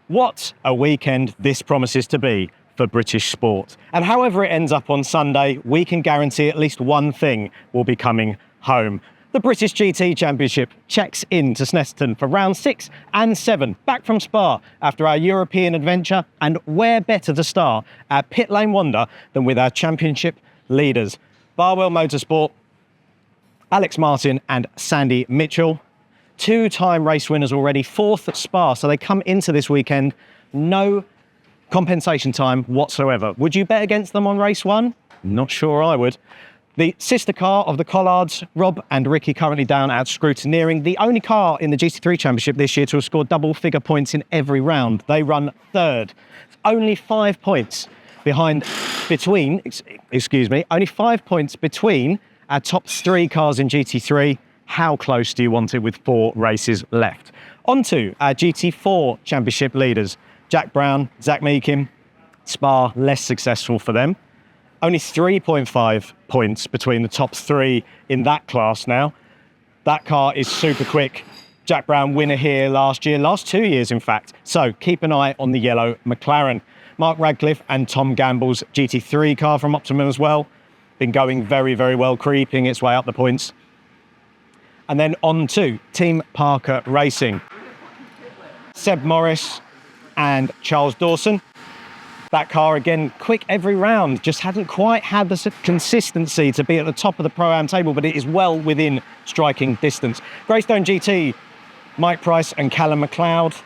What a weekend this promises to be for British sport. And however it ends up on Sunday, we can guarantee at least one thing will be coming home. The British GT Championship checks in to Snetterton for round 6 and 7, back from Spa after our European adventure, and where better to start our pit lane wander than with our championship leaders. Barwell Motorsport, Alex Martin and Sandy Mitchell, two-time race winners already, 4th at Spa, so they come into this weekend, no compensation time whatsoever. Would you bet against them on race 1? Not sure I would. The sister car of the Collards, Rob and Ricky, currently down at scrutineering. The only car in the GT3 Championship this year to have scored double-figure points in every round. They run 3rd. Only 5 points only 5 points between our top 3 cars in GT3. How close do you want it with 4 races left? On to our GT4 Championship leaders. Jack Brown, Zach Meakin, Spa, less successful for them. Only 3.5 points between the top 3 in that class now. That car is super quick. Jack Brown, winner here last 2 years in fact. So keep an eye on the yellow McLaren. Mark Radcliffe and Tom Gamble's GT3 car from Optimum as well. Been going very, very well, creeping its way up the points. And then on to Team Parker Racing. Seb Morris and Charles Dawson. That car, again, quick every round, just hadn't quite had the consistency to be at the top of the Pro-Am table, but it is well within striking distance. Greystone GT, Mike Price and Callum McLeod.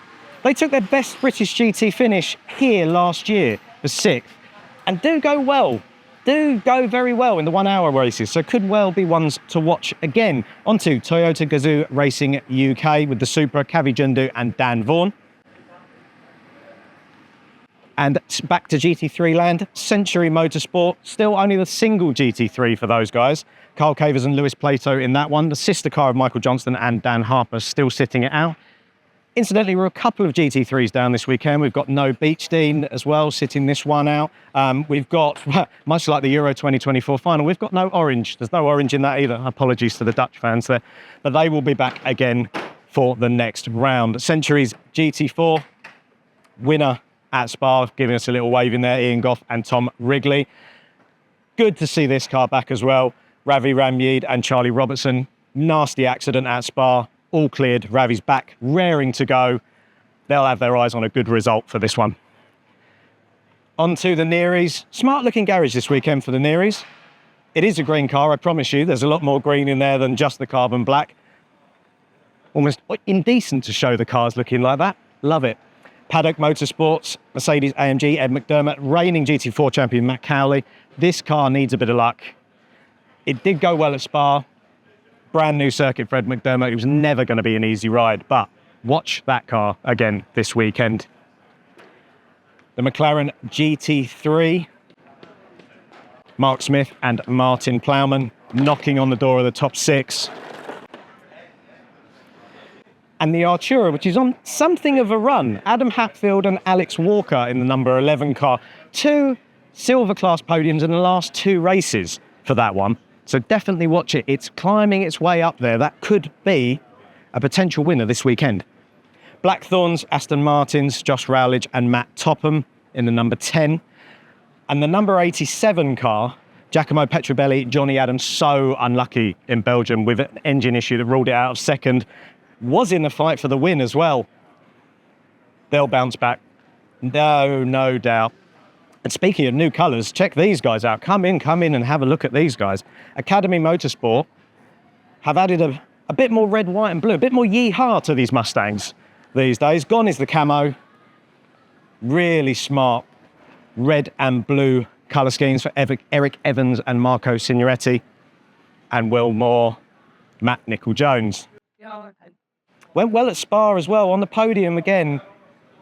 They took their best British GT finish here last year for 6th, and do go very well in the 1 hour races, so could well be ones to watch again. Onto Toyota Gazoo Racing UK with the Supra, Kavi Jundu and Dan Vaughan. And back to GT3 land, Century Motorsport, still only the single GT3 for those guys. Carl Cavers and Lewis Plato in that one. The sister car of Michael Johnston and Dan Harper still sitting it out. Incidentally, we're a couple of GT3s down this weekend. We've got No Beachdean as well, sitting this one out. We've got, much like the Euro 2024 final, we've got no orange. There's no orange in that either. Apologies to the Dutch fans there. But they will be back again for the next round. Century's GT4 winner at Spa, giving us a little wave in there, Ian Goff and Tom Wrigley. Good to see this car back as well. Ravi Ramyeed and Charlie Robertson. Nasty accident at Spa, all cleared. Ravi's back, raring to go. They'll have their eyes on a good result for this one. On to the Nearys. Smart looking garage this weekend for the Nearys. It is a green car, I promise you. There's a lot more green in there than just the carbon black. Almost indecent to show the cars looking like that. Love it. Paddock Motorsports, Mercedes AMG, Ed McDermott, reigning GT4 champion Matt Cowley. This car needs a bit of luck. It did go well at Spa. Brand new circuit for Ed McDermott. It was never going to be an easy ride, but watch that car again this weekend. The McLaren GT3. Mark Smith and Martin Plowman knocking on the door of the top 6. And the Artura, which is on something of a run. Adam Hatfield and Alex Walker in the number 11 car. 2 silver class podiums in the last 2 races for that one. So definitely watch it. It's climbing its way up there. That could be a potential winner this weekend. Blackthorns, Aston Martins, Josh Rowledge and Matt Topham in the number 10. And the number 87 car, Giacomo Petrobelli, Johnny Adams, so unlucky in Belgium with an engine issue that ruled it out of second. Was in the fight for the win as well. They'll bounce back. No doubt. And speaking of new colours, check these guys out. Come in and have a look at these guys. Academy Motorsport have added a bit more red, white and blue, a bit more yeehaw to these Mustangs these days. Gone is the camo. Really smart red and blue colour schemes for Eric Evans and Marco Signoretti. And Will Moore, Matt Nicol-Jones. Went well at Spa as well, on the podium again.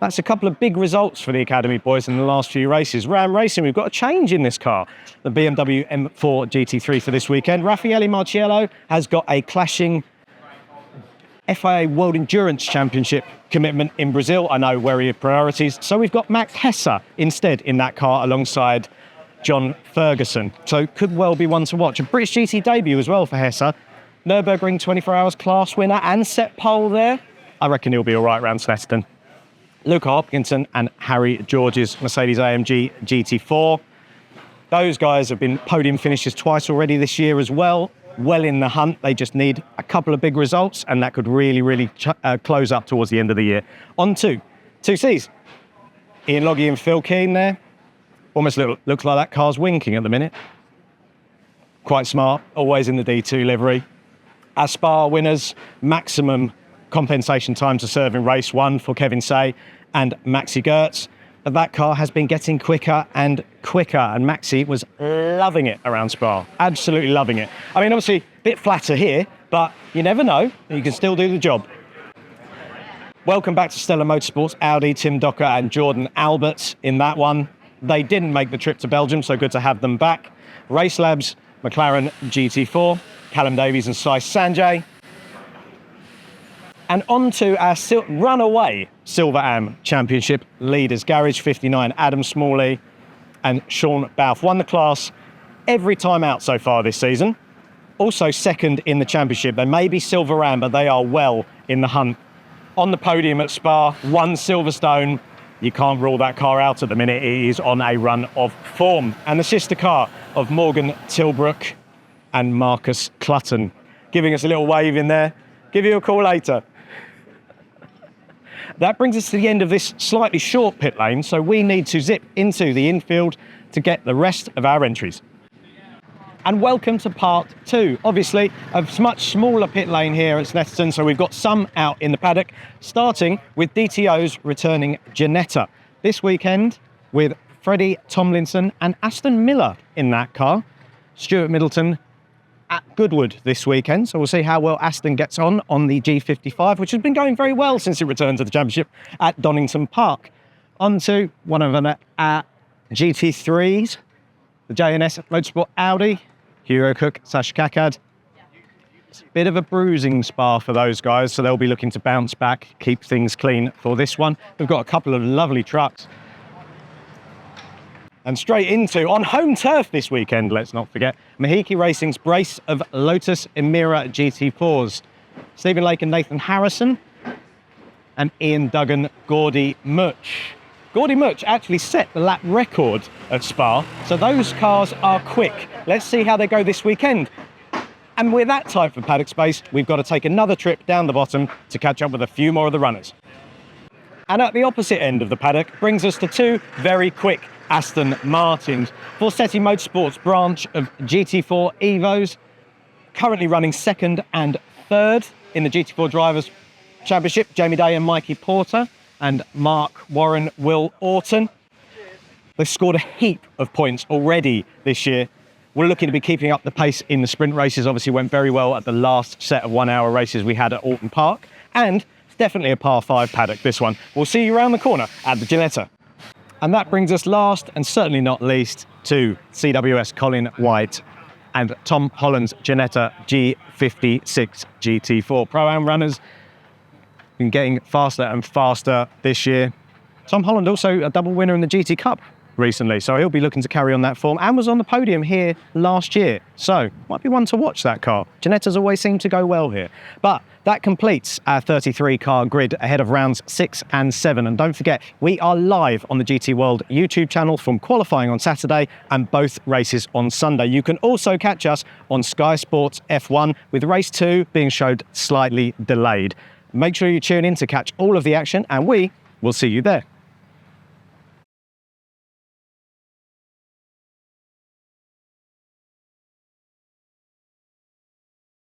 That's a couple of big results for the Academy boys in the last few races. Ram Racing, we've got a change in this car. The BMW M4 GT3 for this weekend. Raffaele Marciello has got a clashing FIA World Endurance Championship commitment in Brazil. I know, where are your priorities? So we've got Max Hesser instead in that car alongside John Ferguson. So could well be one to watch. A British GT debut as well for Hesser. Nürburgring 24 Hours class winner and set pole there. I reckon he'll be all right around Snetterton. Luca Hopkinson and Harry George's Mercedes-AMG GT4. Those guys have been podium finishes twice already this year as well. Well in the hunt. They just need a couple of big results, and that could really close up towards the end of the year. On to 2Cs. Ian Loggy and Phil Keane there. Almost looks like that car's winking at the minute. Quite smart, always in the D2 livery. As Spa winners, maximum compensation time to serve in race 1 for Kevin Say and Maxi Gertz. But that car has been getting quicker and quicker, and Maxi was loving it around Spa, absolutely loving it. I mean, obviously, a bit flatter here, but you never know, you can still do the job. Welcome back to SRO Motorsports, Audi, Tim Docker and Jordan Albert in that one. They didn't make the trip to Belgium, so good to have them back. Race Labs, McLaren GT4, Callum Davies and Sai Sanjay. And on to our runaway Silver Am Championship leaders. Garage 59, Adam Smalley and Sean Balfe won the class every time out so far this season. Also second in the championship. They may be Silver Am, but they are well in the hunt. On the podium at Spa, 1 Silverstone. You can't rule that car out at the minute. It is on a run of form. And the sister car of Morgan Tilbrook and Marcus Clutton. Giving us a little wave in there. Give you a call later. That brings us to the end of this slightly short pit lane, so we need to zip into the infield to get the rest of our entries. And welcome to part 2. Obviously, a much smaller pit lane here at Snetterton, so we've got some out in the paddock, starting with DTO's returning Ginetta. This weekend with Freddie Tomlinson and Aston Miller in that car. Stuart Middleton at Goodwood this weekend, so we'll see how well Aston gets on the G55, which has been going very well since it returned to the championship at Donington Park. On to one of our GT3s, the J&S Motorsport Audi, Hero Cook, Sash Kakad. It's a bit of a bruising Spa for those guys, so they'll be looking to bounce back, keep things clean for this one. We've got a couple of lovely trucks. And straight into, on home turf this weekend, let's not forget, Mahiki Racing's brace of Lotus Emira GT4s. Stephen Lake and Nathan Harrison, and Ian Duggan, Gordy Much. Gordy Much actually set the lap record at Spa, so those cars are quick. Let's see how they go this weekend. And with that type of paddock space, we've got to take another trip down the bottom to catch up with a few more of the runners. And at the opposite end of the paddock brings us to 2 very quick Aston Martins. Forsetti Motorsports branch of GT4 Evos, currently running 2nd and 3rd in the GT4 Drivers' Championship. Jamie Day and Mikey Porter and Mark Warren, Will Orton. They've scored a heap of points already this year. We're looking to be keeping up the pace in the sprint races. Obviously went very well at the last set of 1-hour races we had at Alton Park. And it's definitely a par 5 paddock, this one. We'll see you around the corner at the Ginetta. And that brings us last, and certainly not least, to CWS Colin White and Tom Holland's Ginetta G56 GT4. Pro-Am runners been getting faster and faster this year. Tom Holland also a double winner in the GT Cup recently, so he'll be looking to carry on that form and was on the podium here last year. So might be one to watch, that car. Ginetta's always seemed to go well here. But that completes our 33 car grid ahead of rounds 6 and 7. And don't forget, we are live on the GT World YouTube channel from qualifying on Saturday and both races on Sunday. You can also catch us on Sky Sports F1 with race 2 being showed slightly delayed. Make sure you tune in to catch all of the action, and we will see you there.